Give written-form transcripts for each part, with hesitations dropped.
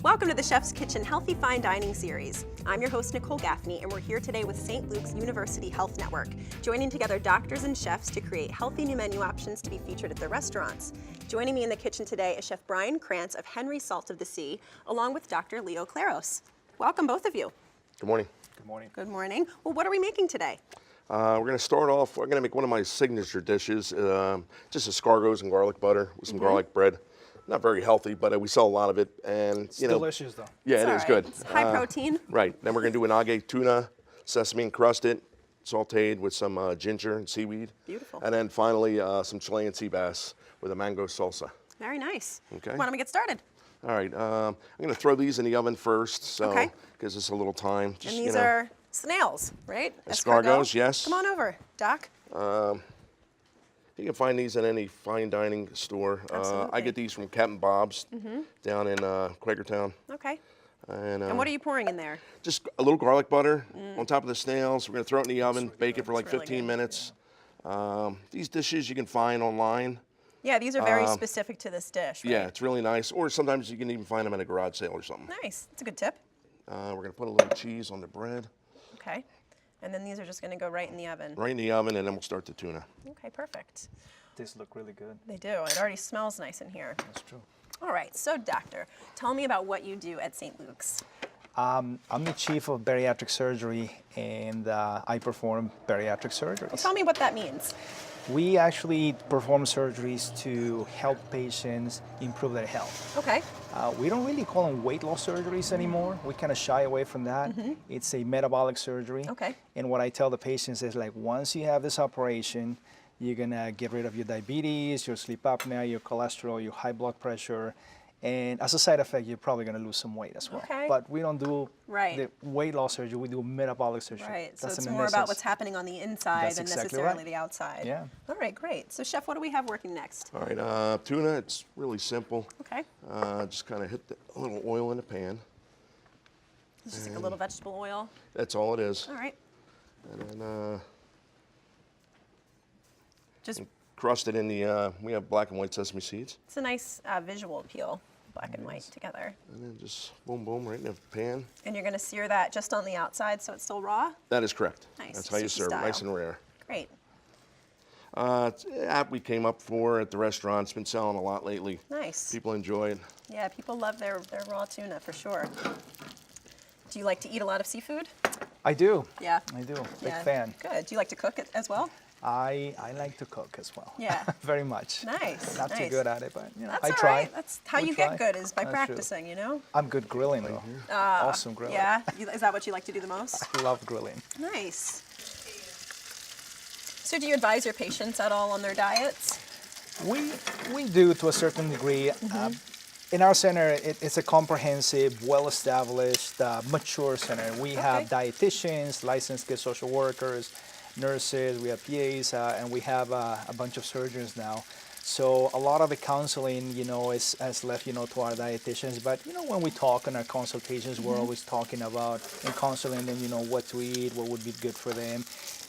Welcome to the Chef's Kitchen Healthy Fine Dining Series. I'm your host, Nicole Gaffney, and we're here today with St. Luke's University Health Network, joining together doctors and chefs to create healthy new menu options to be featured at their restaurants. Joining me in the kitchen today is Chef Brian Krans of Henry Salt of the Sea, along with Dr. Leo Claros. Welcome, both of you. Good morning. Good morning. Good morning. Well, what are we making today? We're going to start off, we're going to make one of my signature dishes, just escargots and garlic butter with some garlic bread. Not very healthy, but we sell a lot of it, and It's delicious though. Yeah, It's it all is right. good. It's high protein. Right. Then we're going to do an Ahi Tuna, sesame encrusted, sautéed with some ginger and seaweed. Beautiful. And then finally some Chilean sea bass with a mango salsa. Very nice. Okay. Why don't we get started? All right. I'm going to throw these in the oven first, so Okay. gives us a little time. Just, And these are snails, right? Escargots, Escargot? yes. Come on over, Doc. You can find these in any fine dining store. I Absolutely. get these from Captain Bob's down in Quakertown. Okay. And And what are you pouring in there? just a little garlic butter on top of the snails. We're going to throw it in the oven, bake it for like It's really 15 good. minutes. These dishes you can find online. Yeah, these are very specific to this dish, right? Yeah, it's really nice. Or sometimes you can even find them at a garage sale or something. Nice. That's a good tip. We're going to put a little cheese on the bread, Okay. And then these are just going to go right in the oven. right in the oven, and then we'll start the tuna. Okay, perfect. These look really good. They do. It already smells nice in here. That's true. All right. So, doctor, tell me about what you do at St. Luke's. I'm the chief of bariatric surgery, and I perform bariatric surgeries. Tell me what that means. We actually perform surgeries to help patients improve their health. Okay. We don't really call them weight loss surgeries anymore. We kind of shy away from that. It's a metabolic surgery. Okay. And what I tell the patients is like, once you have this operation, you're gonna get rid of your diabetes, your sleep apnea, your cholesterol, your high blood pressure, and as a side effect, you're probably gonna lose some weight as well. Okay. But we don't do Right. the weight loss surgery, we do metabolic surgery. Right. So That's it's in more about essence. what's happening on the inside That's than exactly necessarily right. the outside. Yeah. All right, great. So, Chef, what do we have working next? All right, tuna, it's really simple. Okay. Just kind of hit a little oil in the pan. It's just like a little vegetable oil. That's all it is. All right. And then Just, crust it in the, we have black and white sesame seeds. it's a nice visual appeal, black and white together. And then just boom, boom, right in the pan. And you're going to sear that just on the outside so it's still raw? That is correct. Nice, That's how you sushi serve it, nice style. and rare. Great. It's an app we came up for at the restaurant. It's been selling a lot lately. Nice. People enjoy it. Yeah, people love their raw tuna for sure. Do you like to eat a lot of seafood? I do. Yeah. I do. Big Yeah. fan. Good. Do you like to cook it as well? I like to cook as well. Yeah. Very much. Nice. Not too nice. good at it, but you know, That's I all try. right. That's how We you try. get good is by That's true. practicing, you know? I'm good grilling though. Awesome grilling. Yeah. Is that what you like to do the most? I love grilling. Nice. So do you advise your patients at all on their diets? We do to a certain degree. In our center, it's a comprehensive, well-established, mature center. We have dietitians, licensed good social workers, nurses, we have PAs, and we have a bunch of surgeons now. So a lot of the counseling, you know, is left, you know, to our dietitians. But, you know, when we talk in our consultations, we're always talking about and counseling them, you know, what to eat, what would be good for them.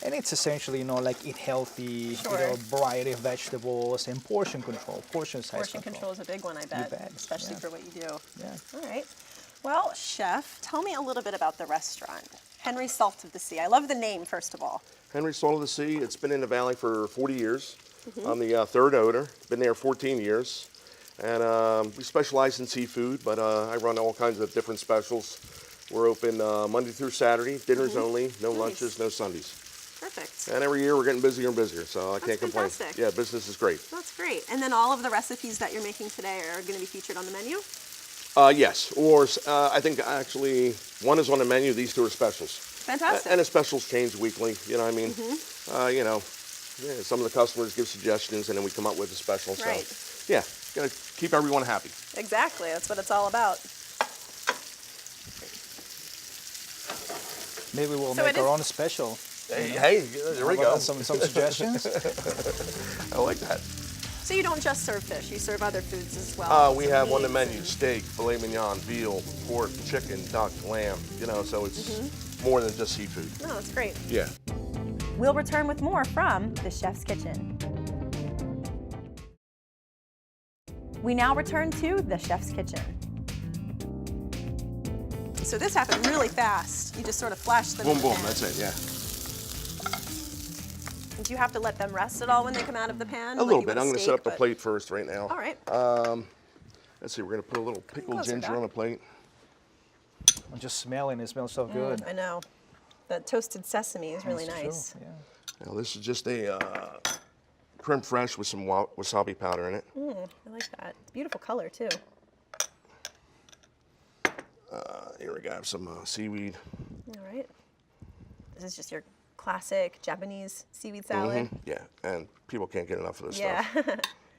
And it's essentially, you know, like eat healthy, Sure. you know, variety of vegetables and portion control, portion size Portion control is a big one, I bet, especially yeah. for what you do. Yeah. All right. Well, Chef, tell me a little bit about the restaurant. Henry Salt of the Sea. I love the name, first of all. Henry Salt of the Sea, it's been in the valley for 40 years. I'm the third owner, been there 14 years. And we specialize in seafood, but I run all kinds of different specials. We're open Monday through Saturday, dinners only, no lunches, no Sundays. Perfect. And every year we're getting busier and busier, so I can't complain. fantastic. Yeah, business is great. That's great. And then all of the recipes that you're making today are going to be featured on the menu? Yes, or I think actually one is on the menu, these two are specials. Fantastic. And the specials change weekly, you know what I mean? You know, yeah, some of the customers give suggestions and then we come up with a special. Right. So, yeah, gotta keep everyone happy. Exactly. That's what it's all about. Maybe we'll So make it our is- own special. Hey, there we How go. about Some suggestions. I like that. So you don't just serve fish, you serve other foods as well. We Some have on the meats menu and- steak, filet mignon, veal, pork, chicken, duck, lamb, you know, so it's more than just seafood. No, that's great. Yeah. We'll return with more from the Chef's Kitchen. We now return to the Chef's Kitchen. So this happened really fast. You just sort of flash them Boom, in the boom, pan. that's it, yeah. And do you have to let them rest at all when they come out of the pan? A little bit. I'm going to set up the plate first right now. All right. Let's see, we're going to put a little pickled closer, ginger Doc. on the plate. I'm just smelling it. Smells so good. I know. That toasted sesame is really It's nice. true, yeah. Now this is just a creme fraiche with some wasabi powder in it. I like that. It's a beautiful color too. Here we got some seaweed. All right. This is just your classic Japanese seaweed salad. Yeah, and people can't get enough of this Yeah. stuff.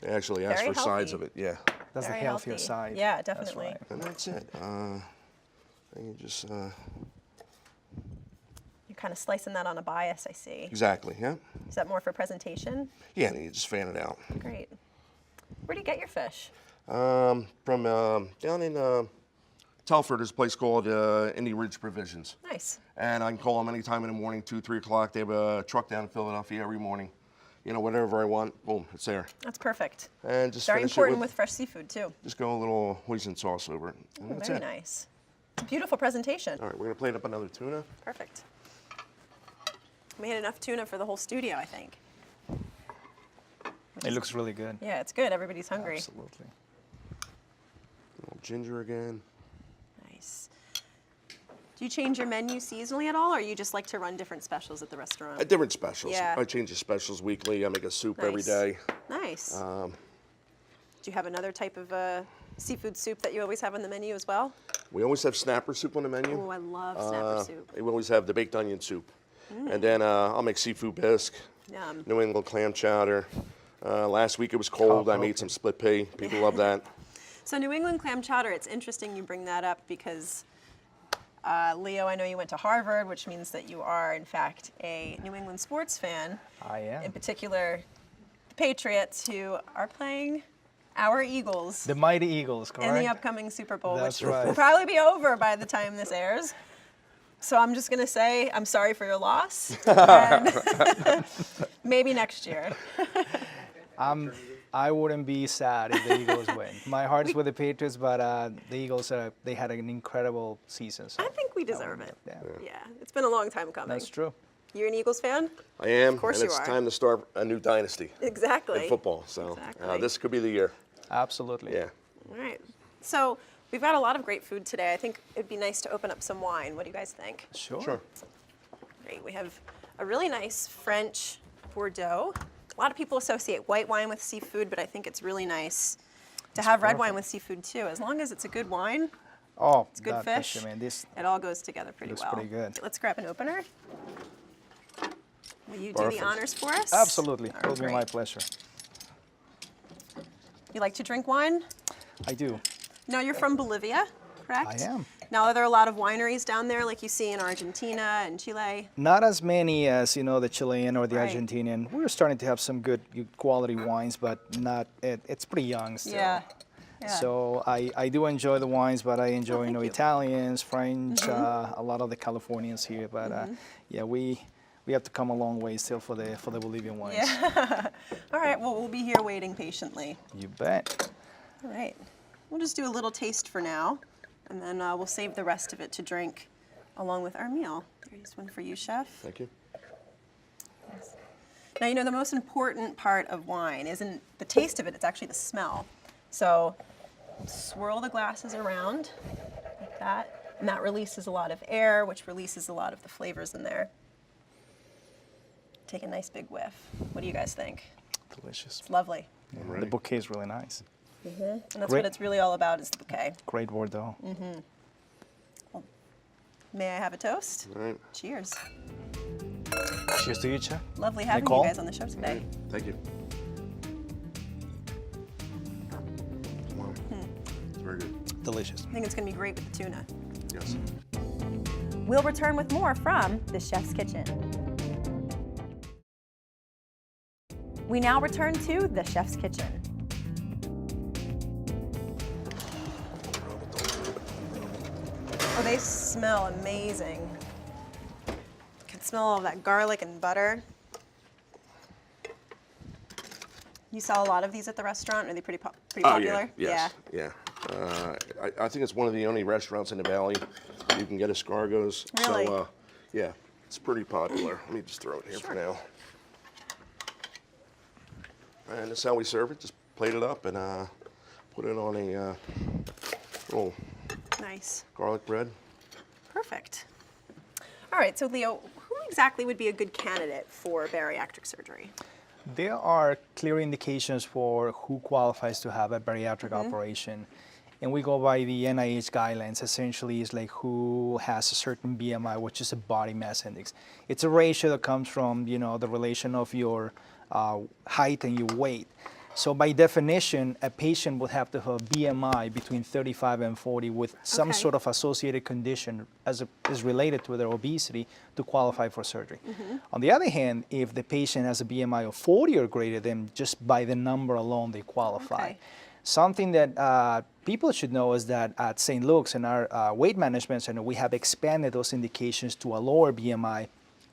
They actually ask Very for sides healthy. of it, yeah. That's Very the healthier healthy. side. Yeah, That's definitely. right. And that's it. And you just, You're kind of slicing that on a bias, I see. exactly, yeah. Is that more for presentation? Yeah, and you just fan it out. Great. Where do you get your fish? From down in Telford, there's a place called Indy Ridge Provisions. Nice. And I can call them anytime in the morning, 2, 3 o'clock. They have a truck down in Philadelphia every morning. You know, whatever I want, boom, it's there. That's perfect. And just Very finish it important with fresh seafood too. just go a little hoisin sauce over it. And that's Very it. nice. It's a beautiful presentation. All right, we're gonna plate up another tuna. Perfect. We had enough tuna for the whole studio, I think. It looks really good. Yeah, it's good. Everybody's hungry. Absolutely. A little ginger again. Nice. Do you change your menu seasonally at all, or you just like to run different specials at the restaurant? Different specials. Yeah. I change the specials weekly. I make a soup every Nice. day. Nice. Do you have another type of seafood soup that you always have on the menu as well? We always have snapper soup on the menu. Oh, I love snapper soup. We always have the baked onion soup. And then I'll make seafood bisque, Yum. New England clam chowder. Last week it was cold. I made okay. some split pea. People love that. So New England clam chowder, it's interesting you bring that up because Leo, I know you went to Harvard, which means that you are, in fact, a New England sports fan. I am. In particular, the Patriots, who are playing our Eagles The Mighty Eagles, in correct? the upcoming Super Bowl, That's which right. will probably be over by the time this airs. So I'm just going to say I'm sorry for your loss. And maybe next year. I wouldn't be sad if the Eagles win. My heart is with the Patriots, but the Eagles, they had an incredible season. So I think we deserve it. yeah. Yeah, it's been a long time coming. That's true. You're an Eagles fan? I am. Of course and you it's are. time to start a new dynasty Exactly. in football. So Exactly. this could be the year. Absolutely. Yeah. All right. So we've got a lot of great food today. I think it'd be nice to open up some wine. What do you guys think? Sure. Sure. Great. We have a really nice French Bordeaux. A lot of people associate white wine with seafood, but I think it's really nice to have red wine with seafood too. As long as it's a good wine, Oh, it's good that fish. picture, man. This It all goes together pretty looks well. pretty good. Let's grab an opener. Will you do Perfect. the honors for us? absolutely All right, will be my great. pleasure. You like to drink wine? I do. Now you're from Bolivia, correct? I am. Now are there a lot of wineries down there like you see in Argentina and Chile? Not as many as the Chilean or the Right. Argentinian. We're starting to have some good quality wines, but not. It's pretty young still. Yeah. Yeah. So I do enjoy the wines, but I enjoy thank you. Italians, French, a lot of the Californians here. But yeah, we have to come a long way still for the Bolivian wines. Yeah. All right, well, we'll be here waiting patiently. You bet. All right. We'll just do a little taste for now, and then we'll save the rest of it to drink along with our meal. Here's one for you, Chef. Thank you. Now, the most important part of wine isn't the taste of it, it's actually the smell. So swirl the glasses around like that, and that releases a lot of air, which releases a lot of the flavors in there. Take a nice big whiff. What do you guys think? Delicious. It's lovely. I'm The ready. bouquet is really nice. And that's Great. what it's really all about, is the bouquet. Great Bordeaux. May I have a toast? All right. Cheers. Cheers to you, Chef. Lovely having Nicole? you guys on the show today. Thank you. Wow. It's very good. Delicious. I think it's going to be great with the tuna. Yes. We'll return with more from The Chef's Kitchen. We now return to The Chef's Kitchen. Oh, they smell amazing. Can smell all that garlic and butter. You sell a lot of these at the restaurant? Are they pretty Oh, popular? yeah. Yes. Yeah. I think it's one of the only restaurants in the valley you can get escargots. Really? So, yeah, it's pretty popular. Let me just throw it here for now. And that's how we serve it. Just plate it up and put it on a little Nice. garlic bread. Perfect. All right, so Leo, who exactly would be a good candidate for bariatric surgery? There are clear indications for who qualifies to have a bariatric operation. And we go by the NIH guidelines. Essentially, it's like who has a certain BMI, which is a body mass index. It's a ratio that comes from, you know, the relation of your height and your weight. So by definition, a patient would have to have a BMI between 35 and 40 with some Okay. sort of associated condition is related to their obesity to qualify for surgery. On the other hand, if the patient has a BMI of 40 or greater, then just by the number alone, they qualify. Okay. Something that people should know is that at St. Luke's in our weight management center, we have expanded those indications to a lower BMI,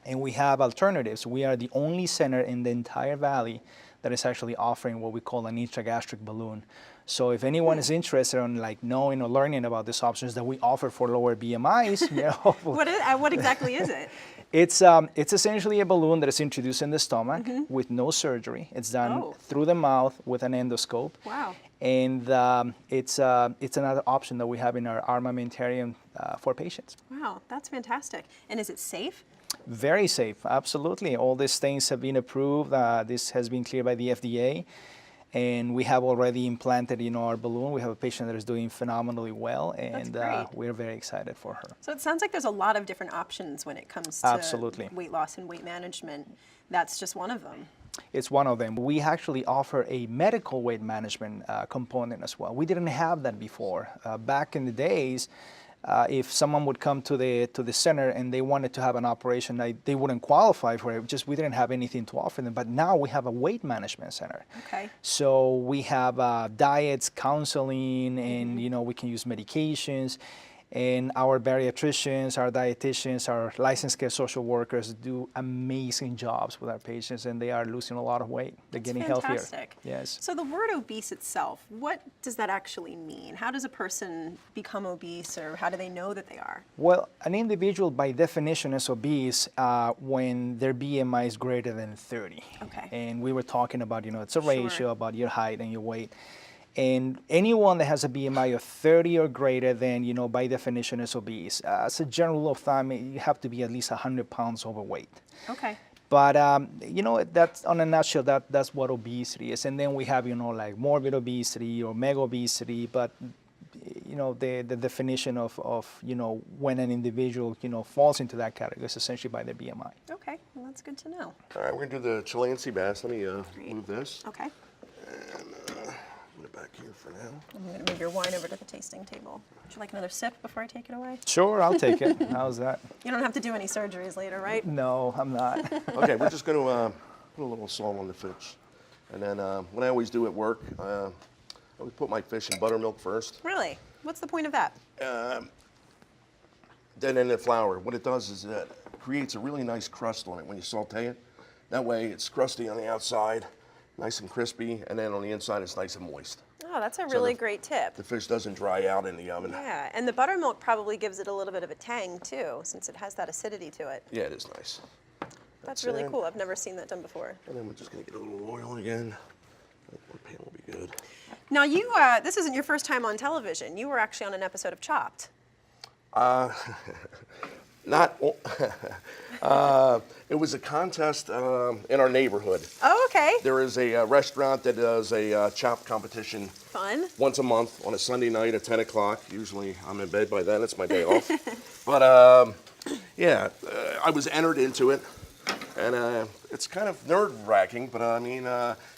and we have alternatives. We are the only center in the entire valley that is actually offering what we call an intragastric balloon. So if anyone is interested in like knowing or learning about these options that we offer for lower BMIs, you know, What exactly is it? it's essentially a balloon that is introduced in the stomach with no surgery. It's done through the mouth with an endoscope. Wow. And it's another option that we have in our armamentarium for patients. Wow, that's fantastic. And is it safe? Very safe, absolutely. All these things have been approved. This has been cleared by the FDA. And we have already implanted, you know, our balloon. We have a patient that is doing phenomenally well, and great. we're very excited for her. So it sounds like there's a lot of different options when it comes to Absolutely. weight loss and weight management. That's just one of them. It's one of them. We actually offer a medical weight management component as well. We didn't have that before. Back in the days, if someone would come to the center and they wanted to have an operation, they wouldn't qualify for it. Just we didn't have anything to offer them. But now we have a weight management center. Okay. So we have diets, counseling, and you know we can use medications. And our bariatricians, our dietitians, our licensed care social workers do amazing jobs with our patients, and they are losing a lot of weight. They're getting healthier. Fantastic. Yes. So the word obese itself, what does that actually mean? How does a person become obese, or how do they know that they are? Well, an individual by definition is obese when their BMI is greater than 30. Okay. And we were talking about, you know, it's a ratio about your height and your weight. And anyone that has a BMI of 30 or greater, then, you know, by definition is obese. As a general rule of thumb, you have to be at least 100 pounds overweight. Okay. But, you know, that's on a nutshell, that's what obesity is. And then we have, you know, like morbid obesity or mega obesity. But, you know, the definition of, you know, when an individual, you know, falls into that category is essentially by their BMI. Okay. Well, that's good to know. All right, we're going to do the Chilean sea bass. Let me move this. Okay. Put it back here for now. I'm going to move your wine over to the tasting table. Would you like another sip before I take it away? Sure, I'll take it. How's that? You don't have to do any surgeries later, right? No, I'm not. Okay, we're just going to put a little salt on the fish. And then what I always do at work, I always put my fish in buttermilk first. Really? What's the point of that? Then in the flour. What it does is it creates a really nice crust on it when you saute it. That way it's crusty on the outside, nice and crispy, and then on the inside it's nice and moist. Oh, that's a really great tip. The fish doesn't dry out in the oven. Yeah, and the buttermilk probably gives it a little bit of a tang too, since it has that acidity to it. Yeah, it is nice. That's really cool. I've never seen that done before. And then we're just going to get a little oil again. That pan will be good. Now, this isn't your first time on television. You were actually on an episode of Chopped. Not, it was a contest in our neighborhood. Oh, okay. There is a restaurant that does a chop competition Fun. once a month on a Sunday night at 10 o'clock. Usually I'm in bed by then, it's my day off. But yeah, I was entered into it. And it's kind of nerve-wracking, but I mean,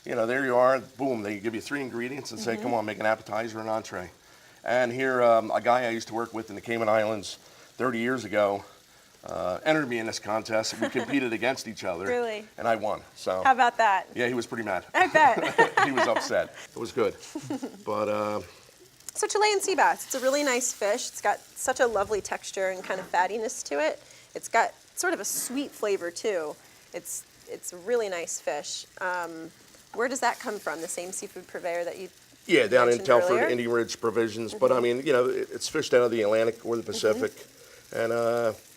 you know, there you are, boom, they give you 3 ingredients and say, come on, make an appetizer and entree. And here, a guy I used to work with in the Cayman Islands 30 years ago entered me in this contest. We competed against each other. Really? And I won, so. How about that? Yeah, he was pretty mad. I bet. He was upset. It was good. But, So Chilean sea bass, it's a really nice fish. It's got such a lovely texture and kind of fattiness to it. It's got sort of a sweet flavor too. It's a really nice fish. Where does that come from? The same seafood purveyor that you Yeah, down in mentioned Telford, earlier. Indian Ridge Provisions. But I mean, you know, it's fished out of the Atlantic or the Pacific. And,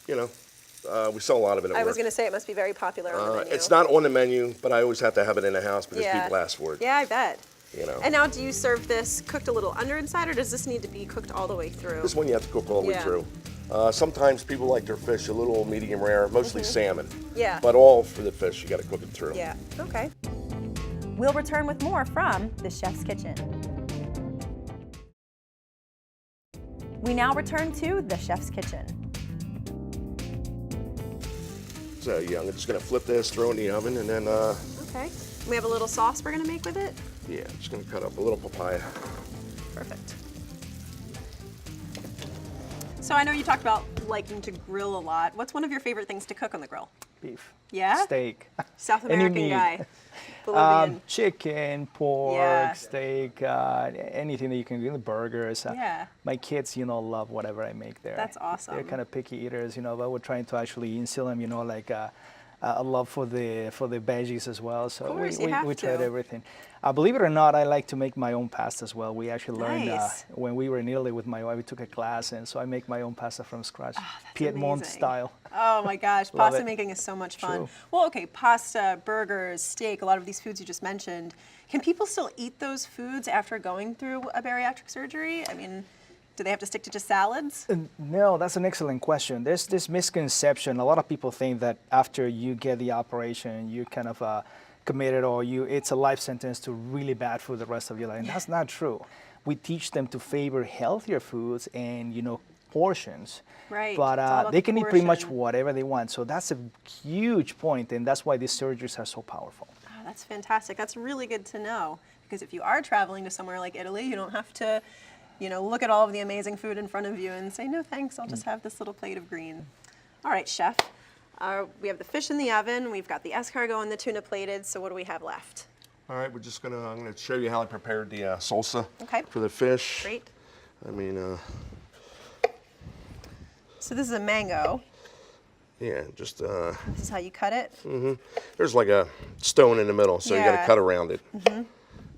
you know, we sell a lot of it at I work. was going to say it must be very popular on the menu. It's not on the menu, but I always have to have it in the house because Yeah. people ask for it. Yeah, I bet. You know. And now, do you serve this cooked a little under inside, or does this need to be cooked all the way through? This one you have to cook all the way Yeah. through. Sometimes people like their fish a little medium rare, mostly salmon. Yeah. But all for the fish, you got to cook it through. Yeah. Okay. We'll return with more from the Chef's Kitchen. We now return to the Chef's Kitchen. So yeah, I'm just gonna flip this, throw it in the oven, and then Okay. We have a little sauce we're going to make with it. yeah, just gonna cut up a little papaya. Perfect. So I know you talked about liking to grill a lot. What's one of your favorite things to cook on the grill? Beef. Yeah? Steak. South Any American meat. guy. Bolivian. Chicken, pork, Yeah. steak, anything that you can do, burgers. Yeah. My kids, you know, love whatever I make there. That's awesome. They're kind of picky eaters, you know, but we're trying to actually instill them, you know, like a love for the veggies as well. So course, you have we tried to. everything. Believe it or not, I like to make my own pasta as well. We actually learned Nice. when we were in Italy with my wife, we took a class, and so I make my own pasta from scratch, that's Piedmont amazing. style. Oh my gosh, Love pasta it. making is so much fun. True. Well, okay, pasta, burgers, steak, a lot of these foods you just mentioned. Can people still eat those foods after going through a bariatric surgery? I mean, do they have to stick to just salads? No, that's an excellent question. There's this misconception. A lot of people think that after you get the operation, you kind of committed, or it's a life sentence to really bad food the rest of your life. And that's not true. We teach them to favor healthier foods and, you know, portions. Right. But It's all about they the can eat pretty much portion. whatever they want. So that's a huge point, and that's why these surgeries are so powerful. Oh, that's fantastic. That's really good to know. Because if you are traveling to somewhere like Italy, you don't have to, you know, look at all of the amazing food in front of you and say, no thanks, I'll just have this little plate of green. All right, chef. We have the fish in the oven, we've got the escargot and the tuna plated, so what do we have left? All right, I'm gonna show you how I prepared the salsa Okay. for the fish. Great. I mean, So this is a mango. yeah, just This is how you cut it. there's like a stone in the middle, so you got Yeah. to cut around it.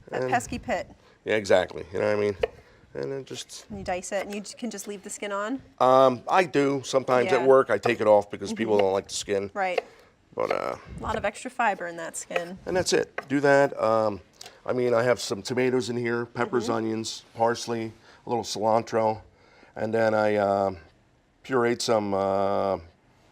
That pesky pit. Yeah, exactly. You know what I mean? And then just And you dice it, and you can just leave the skin on. I do sometimes at Yeah. work. I take it off because people don't like the skin. Right. But A lot of extra fiber in that skin. and that's it. Do that. I mean, I have some tomatoes in here, peppers, onions, parsley, a little cilantro, and then I pureed some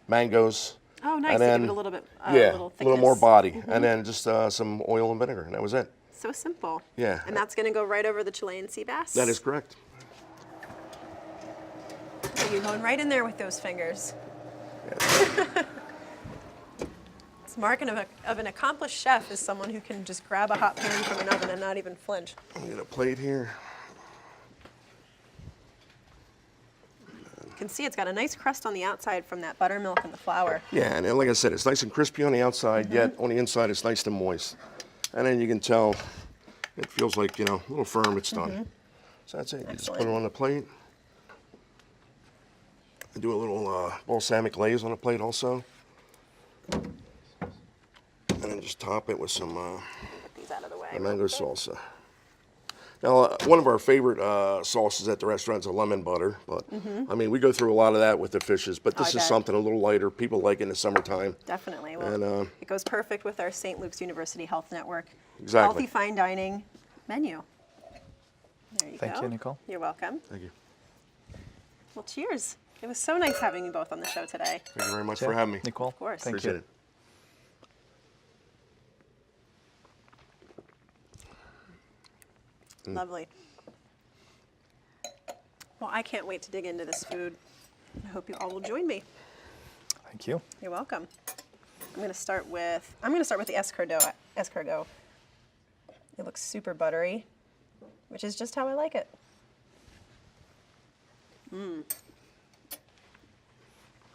mangoes. Oh, nice. And To then, give it a little bit, yeah, little a little more thickness. body, and then just some oil and vinegar, and that was it. So simple. Yeah. And that's going to go right over the Chilean sea bass? That is correct. So you're going right in there with those fingers. It's mark of an accomplished chef is someone who can just grab a hot pan from an oven and not even flinch. I'm gonna plate here. You can see it's got a nice crust on the outside from that buttermilk and the flour. Yeah, and then, like I said, it's nice and crispy on the outside, yet on the inside it's nice and moist. And then you can tell it feels like, you know, a little firm, it's done. So that's it. You just put it Excellent. on the plate. I do a little balsamic glaze on the plate also. And then just top it with some Get these out of the way. mango salsa. Now, one of our favorite sauces at the restaurant is a lemon butter, but I mean, we go through a lot of that with the fishes, but this I is bet. something a little lighter. People like it in the summertime. Definitely. Well, And, it goes perfect with our St. Luke's University Health Network Exactly. healthy fine dining menu. There you go. Thank you, Nicole. You're welcome. Thank you. Well, cheers. It was so nice having you both on the show today. Thank you very much for having me. Nicole, Of course. thank Appreciate you. it. Lovely. Well, I can't wait to dig into this food. I hope you all will join me. Thank you. You're welcome. I'm going to start with the escargot. It looks super buttery, which is just how I like it.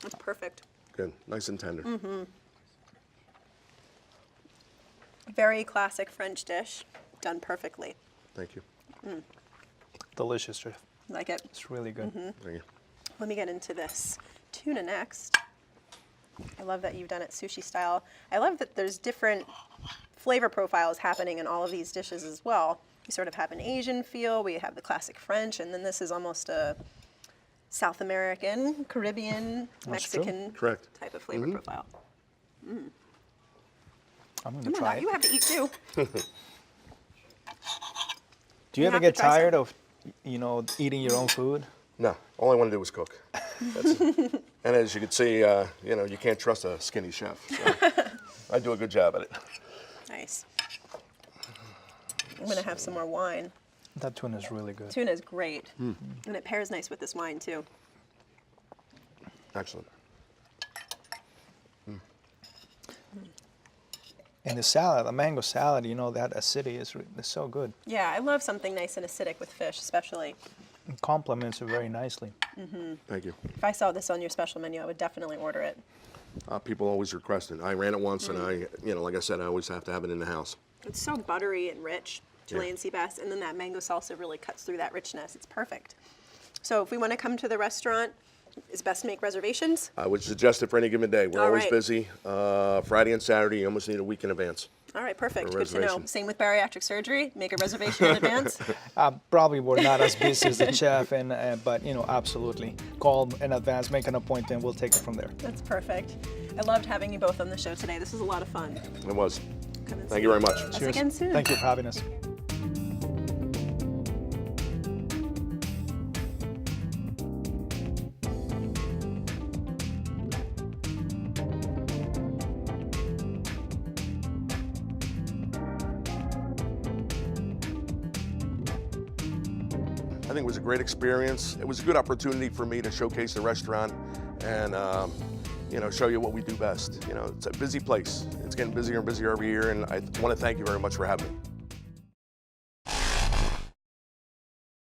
That's perfect. Good. Nice and tender. Very classic French dish, done perfectly. Thank you. Delicious, chef. Like it. It's really good. Thank you. Let me get into this tuna next. I love that you've done it sushi style. I love that there's different flavor profile is happening in all of these dishes as well. You sort of have an Asian feel, we have the classic French, and then this is almost a South American, Caribbean, Mexican Correct. type of flavor profile. I'm going to Come on try now, it. you have to eat too. Do you ever have to get try some. tired of, eating your own food? No, all I want to do is cook. That's it. And as you can see, you can't trust a skinny chef. So I do a good job at it. Nice. I'm gonna have some more wine. That tuna is really good. Tuna is great, and it pairs nice with this wine too. Excellent. And the salad, the mango salad, that acidity is so good. Yeah, I love something nice and acidic with fish, especially. It complements it very nicely. Thank you. If I saw this on your special menu, I would definitely order it. People always request it. I ran it once, and like I said, I always have to have it in the house. It's so buttery and rich, Chilean sea bass, and then that mango salsa really cuts through that richness. It's perfect. So if we want to come to the restaurant, it's best to make reservations. I would suggest it for any given day. We're All always right. busy. Friday and Saturday, you almost need a week in advance. All right, perfect. For a Good to know. reservation. Same with bariatric surgery. Make a reservation in advance. Probably we're not as busy as the chef, but absolutely. Call in advance, make an appointment, we'll take it from there. That's perfect. I loved having you both on the show today. This was a lot of fun. It was. Come and Thank see you very much. us again soon. Thank you for having us. I think it was a great experience. It was a good opportunity for me to showcase the restaurant and show you what we do best. It's a busy place. It's getting busier and busier every year, and I want to thank you very much for having me.